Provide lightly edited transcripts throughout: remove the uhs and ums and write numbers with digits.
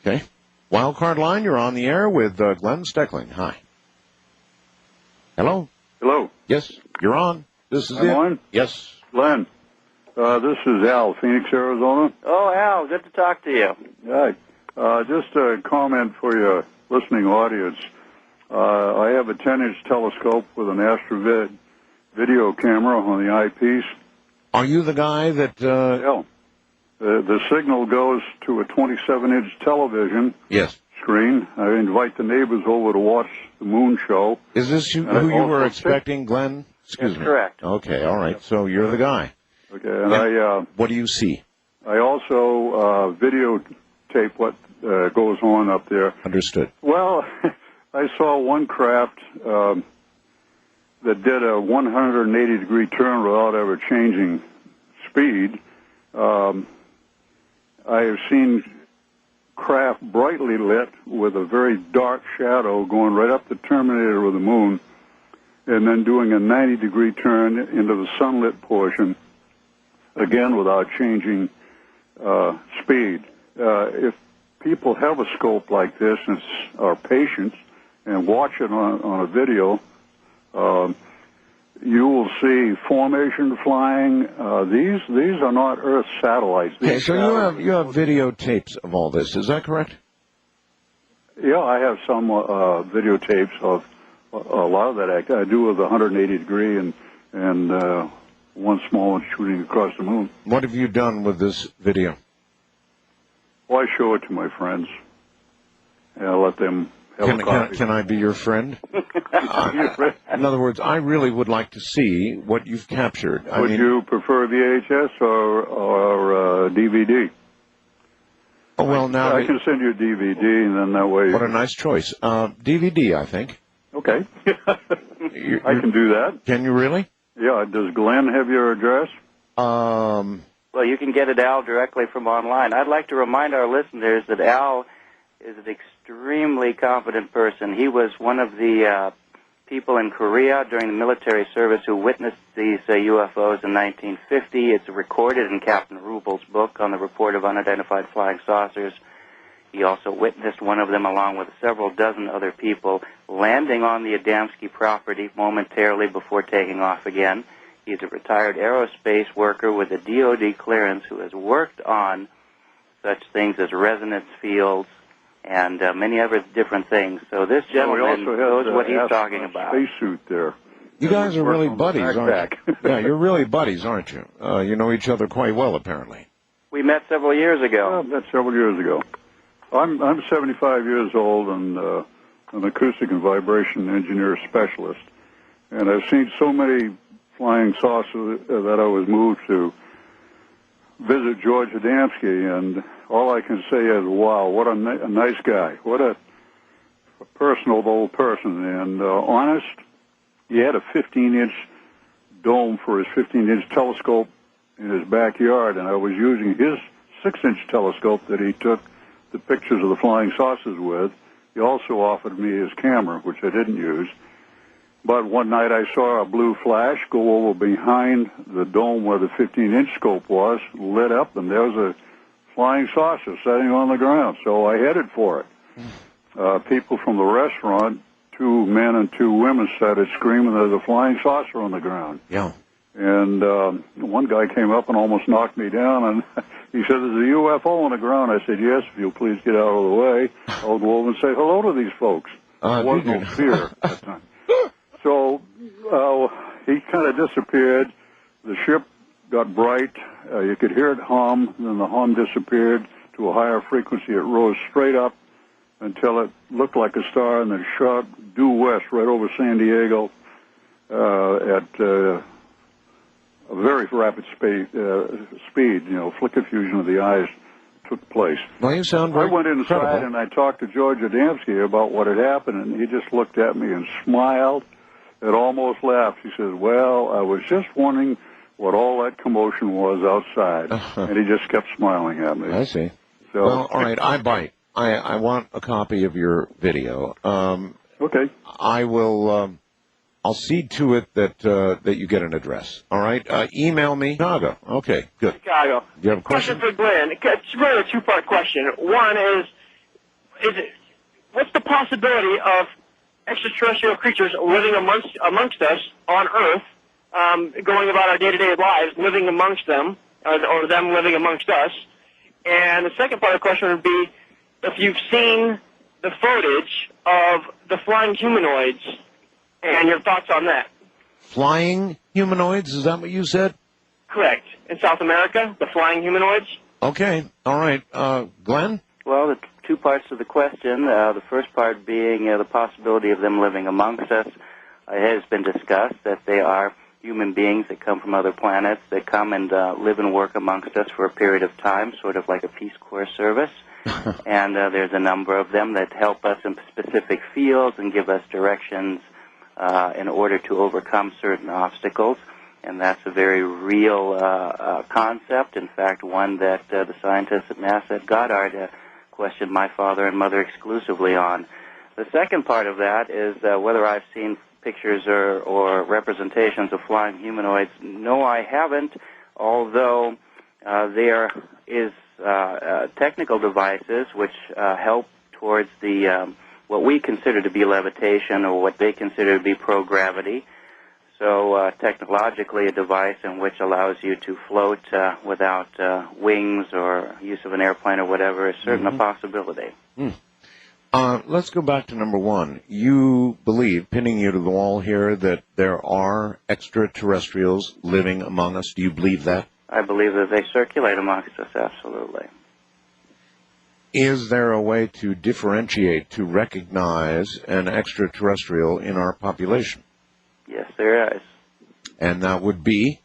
Okay. Wildcard line, you're on the air with Glenn Steckling. Hi. Hello? Hello. Yes, you're on. This is I'm on? Yes. Glenn, this is Al, Phoenix, Arizona. Oh, Al, good to talk to you. Hi. Just a comment for your listening audience. I have a 10-inch telescope with an Astrovid video camera on the eyepiece. Are you the guy that... Yeah. The signal goes to a 27-inch television screen. I invite the neighbors over to watch the moon show. Is this who you were expecting, Glenn? Excuse me. That's correct. Okay, all right. So you're the guy. Okay, and what do you see? I also videotape what goes on up there. Understood. Well, I saw one craft that did a 180-degree turn without ever changing speed. I have seen craft brightly lit with a very dark shadow going right up the terminator of the moon and then doing a 90-degree turn into the sunlit portion, again without changing speed. If people have a scope like this and are patient and watch it on a video, you will see formation flying. These are not Earth satellites. Okay, so you have videotapes of all this. Is that correct? Yeah, I have some videotapes of a lot of that act. I do with 180 degree and one small one shooting across the moon. What have you done with this video? Well, I show it to my friends and I let them have a copy. Can I be your friend? In other words, I really would like to see what you've captured. Would you prefer VHS or DVD? Oh, well, now... I can send you a DVD, and then that way... What a nice choice. DVD, I think. Okay. I can do that. Can you really? Yeah. Does Glenn have your address? Well, you can get it, Al, directly from online. I'd like to remind our listeners that Al is an extremely competent person. He was one of the people in Korea during the military service who witnessed these UFOs in 1950. It's recorded in Captain Rubel's book on the report of unidentified flying saucers. He also witnessed one of them along with several dozen other people landing on the Adamski property momentarily before taking off again. He's a retired aerospace worker with a DOD clearance who has worked on such things as resonance fields and many other different things. So this gentleman knows what he's talking about. Spacesuit there. You guys are really buddies, aren't you? Yeah, you're really buddies, aren't you? You know each other quite well, apparently. We met several years ago. Met several years ago. I'm 75 years old and an acoustic and vibration engineer specialist, and I've seen so many flying saucers that I was moved to visit George Adamski, and all I can say is, wow, what a nice guy. What a personable person, and honest. He had a 15-inch dome for his 15-inch telescope in his backyard, and I was using his 6-inch telescope that he took the pictures of the flying saucers with. He also offered me his camera, which I didn't use. But one night I saw a blue flash go over behind the dome where the 15-inch scope was, lit up, and there was a flying saucer sitting on the ground. So I headed for it. People from the restaurant, 2 men and 2 women, started screaming there's a flying saucer on the ground. Yeah. And one guy came up and almost knocked me down, and he said, there's a UFO on the ground. I said, yes, if you'll please get out of the way. I'll go over and say hello to these folks. There was no fear at that time. So he kind of disappeared. The ship got bright. You could hear it hum. Then the hum disappeared to a higher frequency. It rose straight up until it looked like a star, and then shot due west right over San Diego at a very rapid speed. You know, flicker fusion of the eyes took place. Well, you sound very I went inside credible. and I talked to George Adamski about what had happened, and he just looked at me and smiled and almost laughed. He said, well, I was just wondering what all that commotion was outside. And he just kept smiling at me. I see. So, well, all right, I bite. I want a copy of your video. Okay. I will... I'll see to it that you get an address. All right? Email me. Chicago. Okay, good. Chicago. Do you have a question? For Glenn. It's really a 2-part question. One is, what's the possibility of extraterrestrial creatures living amongst us on Earth, going about our day-to-day lives, living amongst them, or them living amongst us? And the second part of the question would be if you've seen the footage of the flying humanoids and your thoughts on that. Flying humanoids, is that what you said? Correct. In South America, the flying humanoids. Okay, all right. Glenn? Well, the two parts of the question. The first part being the possibility of them living amongst us has been discussed, that they are human beings that come from other planets that come and live and work amongst us for a period of time, sort of like a Peace Corps service. And there's a number of them that help us in specific fields and give us directions in order to overcome certain obstacles. And that's a very real concept. In fact, one that the scientists at NASA at Goddard questioned my father and mother exclusively on. The second part of that is whether I've seen pictures or representations of flying humanoids. No, I haven't, although there is technical devices which help towards the what we consider to be levitation or what they consider to be pro-gravity. So technologically a device in which allows you to float without wings or use of an airplane or whatever is certainly a possibility. Let's go back to number one. You believe, pinning you to the wall here, that there are extraterrestrials living among us. Do you believe that? I believe that they circulate amongst us, absolutely. Is there a way to differentiate, to recognize an extraterrestrial in our population? Yes, there is. And that would be?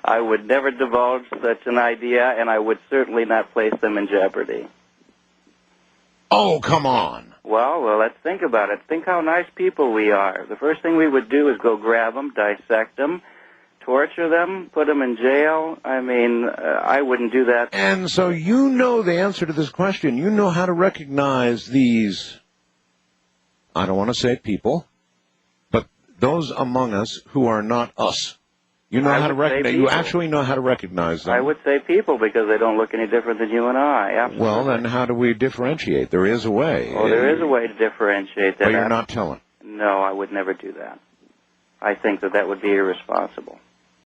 I would never divulge such an idea, and I would certainly not place them in jeopardy. Oh, come on. Well, let's think about it. Think how nice people we are. The first thing we would do is go grab them, dissect them, torture them, put them in jail. I mean, I wouldn't do that. And so you know the answer to this question. You know how to recognize these, I don't want to say people, but those among us who are not us. You know how to recognize. You actually know how to recognize them. I would say people because they don't look any different than you and I. Absolutely. Well, then how do we differentiate? There is a way. Oh, there is a way to differentiate that. But you're not telling. No, I would never do that. I think that would be irresponsible.